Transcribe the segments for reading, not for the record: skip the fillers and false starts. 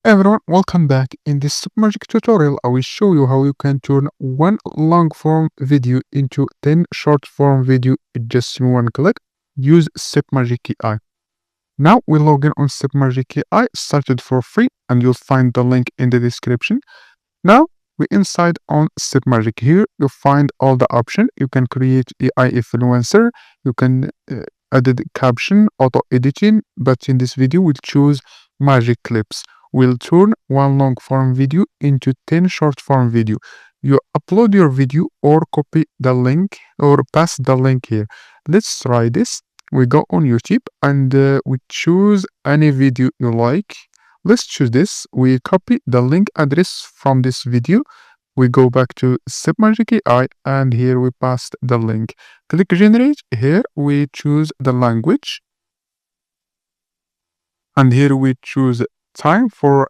Everyone, welcome back. In this Submagic tutorial, I will show you how you can turn one long form video into 10 short form video with just one click. Use Submagic AI. Now we log in on Submagic AI, started for free, and you'll find the link in the description. Now we inside on Submagic. Here you find all the options. You can create AI influencer, you can edit caption, auto editing, but in this video we'll choose magic clips. Will turn one long form video into 10 short form video. You upload your video or copy the link or paste the link here. Let's try this. We go on YouTube and we choose any video you like. Let's choose this. We copy the link address from this video. We go back to Submagic AI and here we paste the link. Click generate. Here we choose the language. And here we choose time for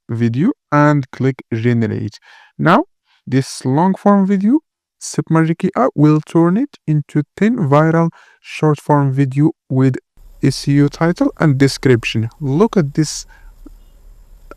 video and click generate. Now this long form video, Submagic AI will turn it into 10 viral short form video with SEO title and description. Look at this,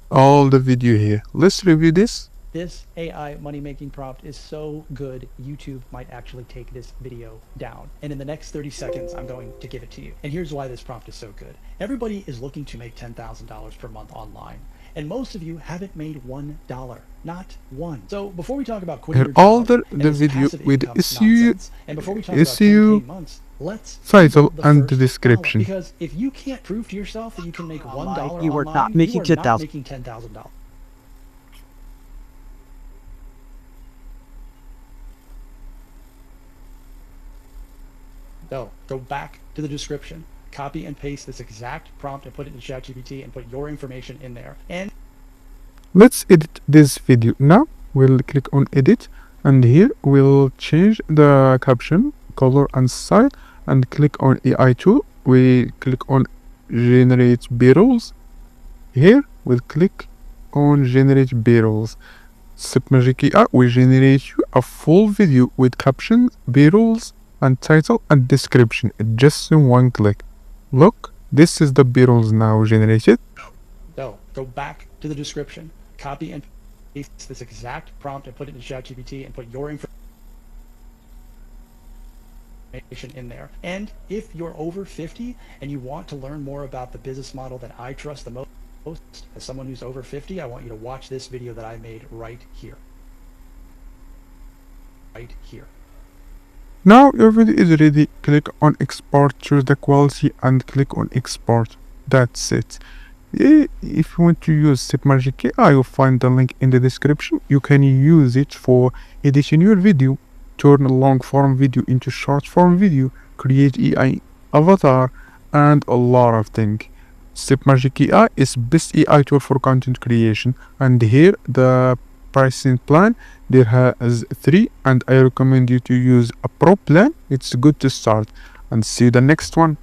all the video here. Let's review this. This AI money-making prompt is so good, YouTube might actually take this video down. And in the next 30 seconds, I'm going to give it to you. And here's why this prompt is so good. Everybody is looking to make $10,000 per month online. And most of you haven't made $1, not one. So before we talk about quitting Here all the this video passive with income SEO, nonsense, and before we talk about 10K months, let's title the and the first description. $1. Because if you can't prove to yourself that you can make $1 online, you are not making $10,000. So go back to the description, copy and paste this exact prompt and put it in ChatGPT and put your information in there. And let's edit this video. Now we'll click on edit and here we'll change the caption, color and style and click on AI tool. We click on generate b-rolls. Here we'll click on generate b-rolls. Submagic AI will generate you a full video with captions, b-rolls and title and description just in one click. Look, this is the b-rolls now generated. So go back to the description, copy and paste this exact prompt and put it in ChatGPT and put your information in there. And if you're over 50 and you want to learn more about the business model that I trust the most, as someone who's over 50, I want you to watch this video that I made right here. Right here. Now your video is ready. Click on export, choose the quality and click on export. That's it. If you want to use Submagic AI, you'll find the link in the description. You can use it for editing your video, turn a long form video into short form video, create AI avatar and a lot of things. Submagic AI is best AI tool for content creation, and here the pricing plan there has 3 and I recommend you to use a pro plan. It's good to start, and see you the next one.